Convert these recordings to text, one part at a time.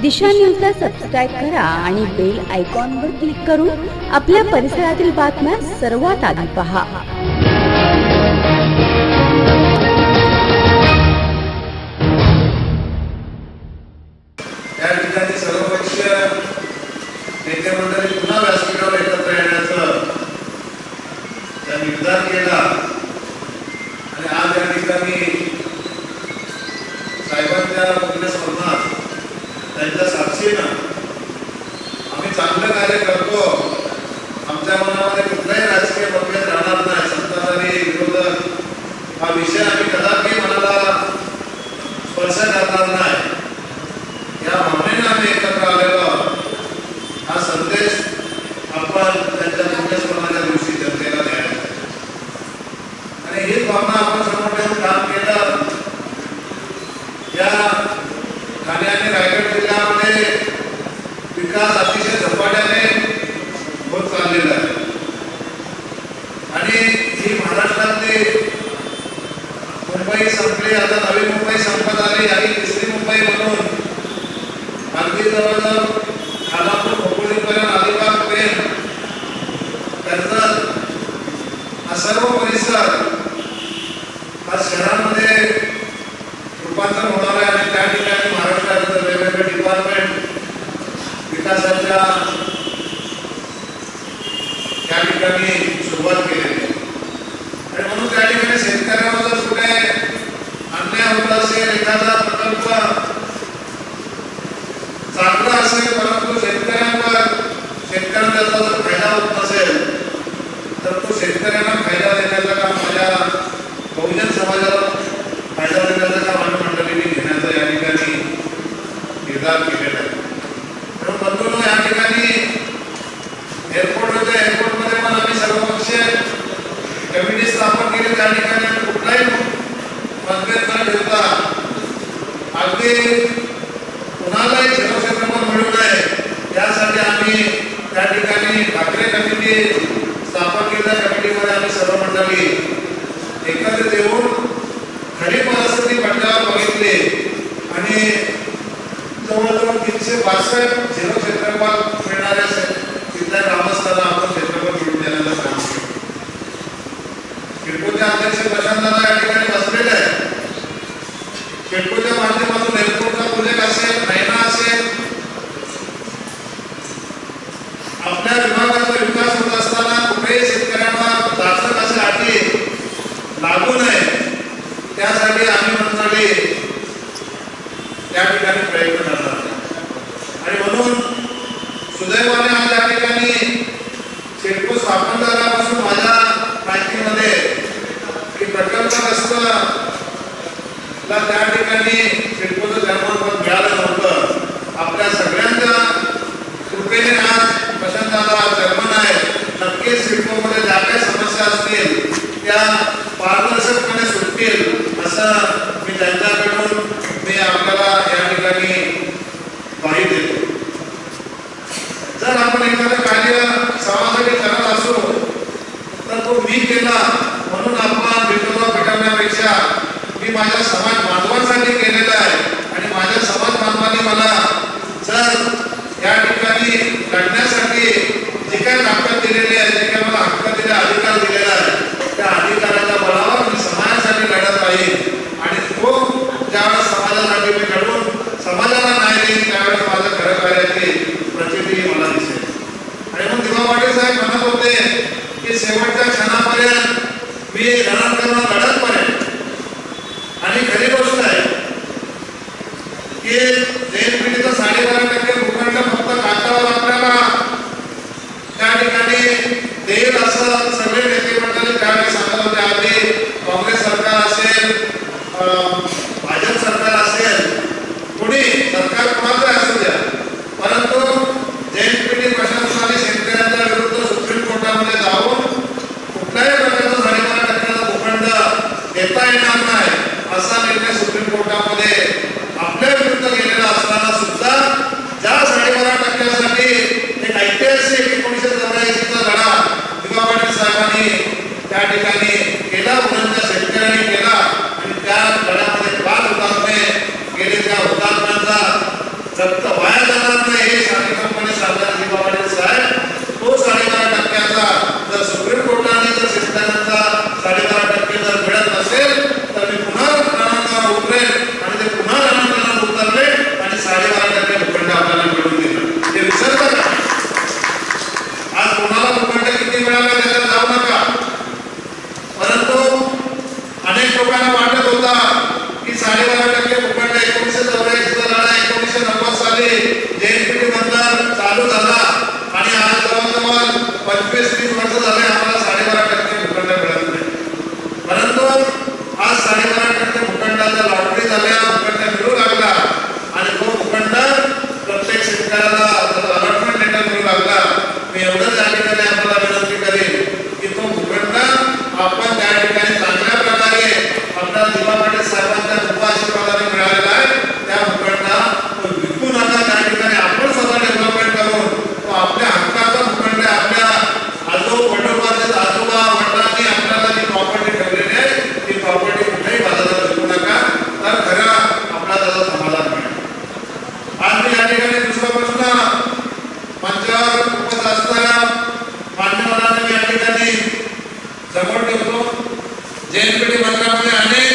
दिशा न्यूजला सबस्क्राईब करा आणि बेल आयकॉनवर क्लिक करून आपल्या परिसरातील बातम्या सर्वात आधी पहा. या ठिकाणी सर्वपक्षीय नेते मंडळी पुन्हा व्यासपीठावर एकत्र येण्याचा निर्धार केला आणि आज या ठिकाणी साहेबांच्या पुण्यस्मरणात त्यांच्या साक्षीनं आम्ही चांगलं कार्य करतो. आमच्या मनामध्ये कुठलाही राजकीय मतभेद राहणार नाही. सत्ताधारी विरोधक हा विषय आम्ही कदापि मनाला स्पर्श करणार नाही. या भावनेने आम्ही एकत्र आलेलो हा संदेश आपण त्यांच्या पुण्यस्मरणाच्या दिवशी जनतेला द्यायचा आणि हीच भावना आपण समोर ठेवून काम केलं. या ठाणे आणि रायगड जिल्ह्यामध्ये विकास अतिशय झपाट्याने होत चाललेला आहे आणि ही महाराष्ट्रातली मुंबई संपली, आता नवी मुंबई संपत आली आणि तिसरी मुंबई म्हणून अगदी जवळजवळ खालापूर खोपोलीपर्यंत अलिबागपर्यंत कर्जत हा सर्व परिसर हा शहरामध्ये रूपांतर होणार आहे आणि त्या ठिकाणी महाराष्ट्रातील वेगवेगळे डिपार्टमेंट विकासाच्या त्या ठिकाणी सुरुवात केलेली आहे आणि म्हणून त्या ठिकाणी शेतकऱ्यांवर जर कुठे अन्याय होत असेल, एखादा प्रकल्प चांगला असेल परंतु शेतकऱ्यांचा जर फायदा होत नसेल तर तो शेतकऱ्यांना फायदा देण्याचं काम माझ्या बहुजन समाजाला फायदा देण्याचं काम आम्ही मंडळींनी घेण्याचा या ठिकाणी निर्धार केलेला आहे. म्हणून बंधूंनो, या ठिकाणी एअरपोर्टमध्ये पण आम्ही सर्वपक्षीय कमिटी स्थापन केली. त्या ठिकाणी कुठलाही मतभेद न ठेवता अगदी कुणालाही क्षेत्रक्षेत्रफळ मिळू नये यासाठी आम्ही त्या ठिकाणी ठाकरे कमिटी स्थापन केल्या. कमिटीमध्ये आम्ही सर्व मंडळी एकत्रित येऊन खरी परिस्थिती पडद्यावर बघितली आणि जवळजवळ 362 झिरो क्षेत्रफळ मिळणाऱ्या तिथल्या ग्रामस्थांना आपण क्षेत्रफळ मिळवून देण्याचं काम केलं. सिडकोचे अध्यक्ष प्रशांतदादा या ठिकाणी बसलेले आहेत. सिडकोच्या माध्यमातून एअरपोर्टचा प्रोजेक्ट असेल, नैना असेल, आपल्या विभागाचा विकास होत असताना कुठेही शेतकऱ्यांना जाचक असे अटी लागू नये त्यासाठी आम्ही मंडळी त्या ठिकाणी प्रयत्न करणार आणि म्हणून सुदैवाने आज या ठिकाणी सिडको स्थापन झाल्यापासून माझ्या माहितीमध्ये की प्रकल्पग्रस्तला त्या ठिकाणी सिडकोचं जन्मपद मिळालं नव्हतं. आपल्या सगळ्यांच्या कृपेने आज प्रशांतदादा जन्मन आहे. नक्कीच सिडकोमध्ये ज्या काही समस्या असतील त्या पारदर्शकपणे सुटतील असं मी त्यांच्याकडून आपल्याला या ठिकाणी ग्वाही देतो. जर आपण एखादं कार्य समाजासाठी करत असू तर तो मी केला म्हणून आपण विठोबा पेटवण्यापेक्षा मी माझ्या समाज बांधवांसाठी केलेला आहे आणि माझ्या समाज बांधवांनी मला जर या ठिकाणी लढण्यासाठी जे काही ताकद दिलेली आहे, जे काही मला हक्क दिले, अधिकार दिलेला आहे, त्या अधिकाराच्या बळावर मी समाजासाठी लढत राहील आणि तो ज्यावेळेस समाजासाठी मी लढून समाजाला न्याय देईन त्यावेळेस माझ्या खरं कार्याची प्रचिती मला दिसेल. आणि मग दिवा पाटील साहेब म्हणत होते की शेवटच्या क्षणापर्यंत मी रणकर्ण लढतपर्यंत आणि खरी गोष्ट आहे की जैन पिढीचा 12.5% भूखंड फक्त कागदावर आपल्याला त्या ठिकाणी देईल असं सगळे नेते मंडळी त्यावेळी सांगत होते. आधी काँग्रेस सरकार असेल, भाजप सरकार असेल, कोणी सरकार कोणाचं असू द्या, परंतु जैन पिढी प्रशासनाने शेतकऱ्यांच्या विरुद्ध सुप्रीम कोर्टामध्ये जाऊन कुठल्याही प्रकारचा 12.5% भूखंड देता येणार नाही असा निर्णय सुप्रीम कोर्टामध्ये आपल्या विरुद्ध गेलेला असताना सुद्धा ज्या 12.5%साठी एक ऐतिहासिक 1984चा लढा दिवा पाटील साहेबांनी त्या ठिकाणी केला, मुलांच्या शेतकऱ्यांनी केला आणि त्या लढ्यामध्ये 5 हुतात्मे गेले. त्या हुतात्म्यांचा रक्त वाया नाही हे शांतपणे सांगतात दिवा पाटील साहेब. तो 12.5% जर सुप्रीम कोर्टाने जर शेतकऱ्यांचा 12.5% जर मिळत नसेल तर मी पुन्हा रणांगणावर उतरेल आणि ते पुन्हा रणांगणावर उतरले आणि 12.5% भूखंड आपल्याला मिळवून दिला. हे विसरता का? आज कोणाला भूखंड किती मिळाला त्याच्यात जाऊ नका. परंतु अनेक लोकांना वाटत होता की 12.5% भूखंड 1984 चा लढा 1990 साली JNPT बंदर चालू झाला आणि आज जवळजवळ 25-30 वर्ष झाले आम्हाला 12.5% भूखंड मिळत नाही. परंतु आज 12.5% भूखंडाचा लॉटरी झाल्या भूखंड मिळू लागला आणि तो भूखंड प्रत्येक शेतकऱ्याला अलॉटमेंट लेटर मिळू लागला. मी एवढंच या ठिकाणी आपल्याला विनंती करेन की तो भूखंड आपण त्या ठिकाणी चांगल्या प्रकारे आपल्या दिवा पाटील साहेबांच्या कृपा आशीर्वादाने मिळालेला आहे. त्या भूखंडा तो विकू नका. त्या ठिकाणी आपण स्वतः डेव्हलपमेंट करून तो आपल्या हक्काचा भूखंड आहे. आपल्या आजोबा वडिलांनी आपल्याला जी प्रॉपर्टी ठेवलेली आहे ती प्रॉपर्टी कुठेही बाजारात विकू नका. तर खरं आपला त्याचा समाधान मिळेल. आज मी या ठिकाणी दुसरा प्रश्न मंचावर उपस्थित असणाऱ्या मान्यवरांना मी या ठिकाणी समोर ठेवतो. JNPT बंदरामध्ये अनेक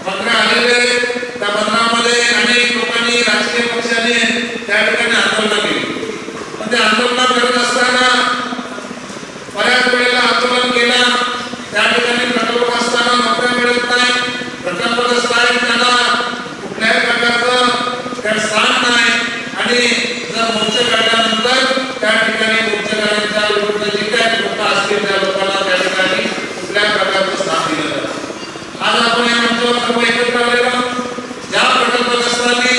बंदरं आलेले, त्या बंदरामध्ये अनेक लोकांनी राजकीय पक्षाने त्या ठिकाणी आंदोलन केली. पण ते आंदोलन करत असताना बऱ्याच वेळेला आंदोलन केला त्या ठिकाणी प्रकल्प असताना नोकऱ्या मिळत नाही. प्रकल्पग्रस्त आहेत त्यांना कुठल्याही प्रकारचं त्या स्थान नाही आणि जर मोर्चे काढल्यानंतर त्या ठिकाणी मोर्चेकऱ्यांच्या विरुद्ध जे काही लोक असतील त्या लोकांना त्या ठिकाणी कुठल्या प्रकारचं स्थान दिलं जातं. आज आपण या मंचावर सर्व एकत्र आलेलो ज्या प्रकल्पग्रस्तांनी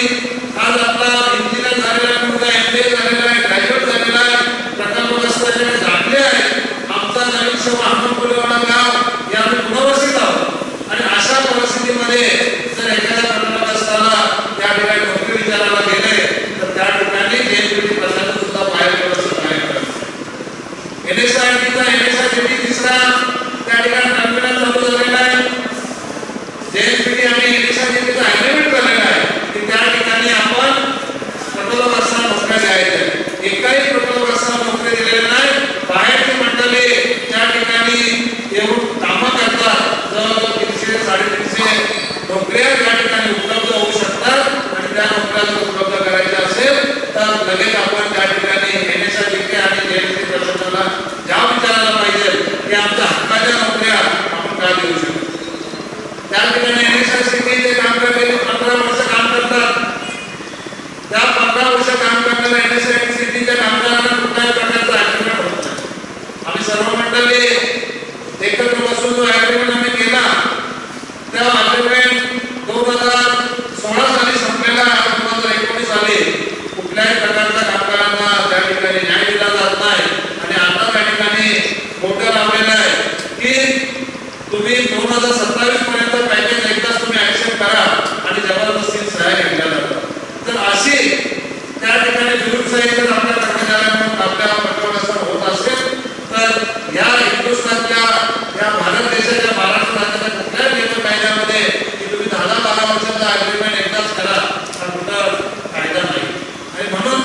आज आपला इंजिनियर झालेला आहे, मुलगा MBA झालेला आहे, ग्रॅज्युएट झालेला आहे, प्रकल्पग्रस्तांकडे जाणले आहे. आमचा नवीन अहमदपुरीवाडा गाव या आम्ही पुनर्वसित आहोत आणि अशा परिस्थितीमध्ये जर एखाद्या प्रकल्पग्रस्ताला त्या ठिकाणी नोकरी विचारायला गेले तर त्या ठिकाणी JNPT प्रशासन सुद्धा बाहेर व्यवस्थित बाहेर करतो. NSIT तिसरा त्या ठिकाणी टर्मिनल चालू झालेला आहे. JNPT आणि NSIT चा अग्रीमेंट झालेला आहे की त्या ठिकाणी आपण प्रकल्पग्रस्तांना नोकऱ्या द्यायच्या. एकाही प्रकल्पग्रस्तांना नोकरी दिलेली नाही. बाहेरची मंडळी त्या ठिकाणी येऊन कामं करतात. जवळजवळ 300-350 नोकऱ्या त्या ठिकाणी उपलब्ध होऊ शकतात आणि त्या नोकऱ्या जर उपलब्ध करायच्या असेल तर लगेच आपण त्या ठिकाणी NSIT आणि JNPT प्रशासनाला ज्या विचारायला पाहिजे की आमच्या हक्काच्या नोकऱ्या आपण का देऊ शकतो. त्या ठिकाणी NSIT काम करणारे 15 वर्ष काम करतात. त्या 15 वर्ष काम करणाऱ्या NSIT कामगारांना कुठल्याही प्रकारचा अग्रीमेंट होत नाही. आम्ही सर्व मंडळी एकत्र बसून जो अग्रीमेंट आम्ही केला त्या अग्रीमेंट 2016 साली संपलेला 2019 साली कुठल्याही प्रकारच्या कामगारांना त्या ठिकाणी न्याय दिला जात नाही आणि आता त्या ठिकाणी मोठं लावलेलं आहे की तुम्ही 2027 पर्यंत पॅकेज एकदाच तुम्ही ऍक्सेप्ट करा आणि जबरदस्ती सहाय्य घेतल्या जातात. तर अशी त्या ठिकाणी जुलूमशाही जर आपल्या कर्मचाऱ्यांना आपल्या पटवण्यासर होत असेल तर या हिंदुस्थानच्या या भारत देशाच्या महाराष्ट्र राज्याच्या कुठल्याही लेबर कायद्यामध्ये की तुम्ही 10-12 वर्षाचा अग्रीमेंट एकदाच करा हा कुठला कायदा नाही. आणि म्हणून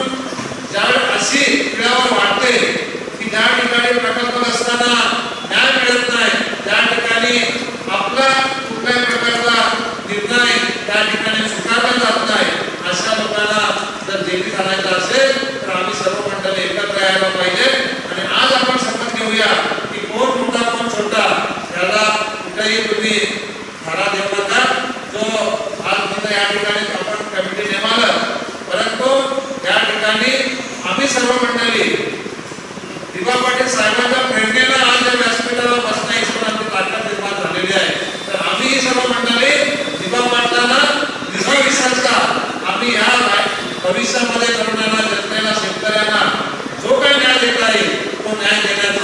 ज्यावेळी अशी पिढ्यावर वाटते की ज्या ठिकाणी प्रकल्प असताना न्याय मिळत नाही, त्या ठिकाणी आपला कुठल्याही प्रकारचा निर्णय त्या ठिकाणी स्वीकारला जात नाही, अशा लोकांना जर जेली घालायचं असेल तर आम्ही सर्व मंडळी एकत्र यायला पाहिजे. आणि आज आपण शपथ घेऊया की कोण मोठा कोण छोटा याला कुठेही तुम्ही धारा देऊ नका. जो आज तिथं या ठिकाणी आपण कमिटी नेमालं परंतु या ठिकाणी आम्ही सर्व मंडळी दिवा पाटील साहेबांच्या प्रेरणेनं आज या व्यासपीठावर बसण्याची आमची ताकद निर्माण झालेली आहे. तर आम्ही सर्व मंडळी दिवा पाटलांना विश्वासा आम्ही या भविष्यामध्ये तरुणांना जनतेला शेतकऱ्यांना जो काही न्याय देता येईल तो न्याय देण्याचा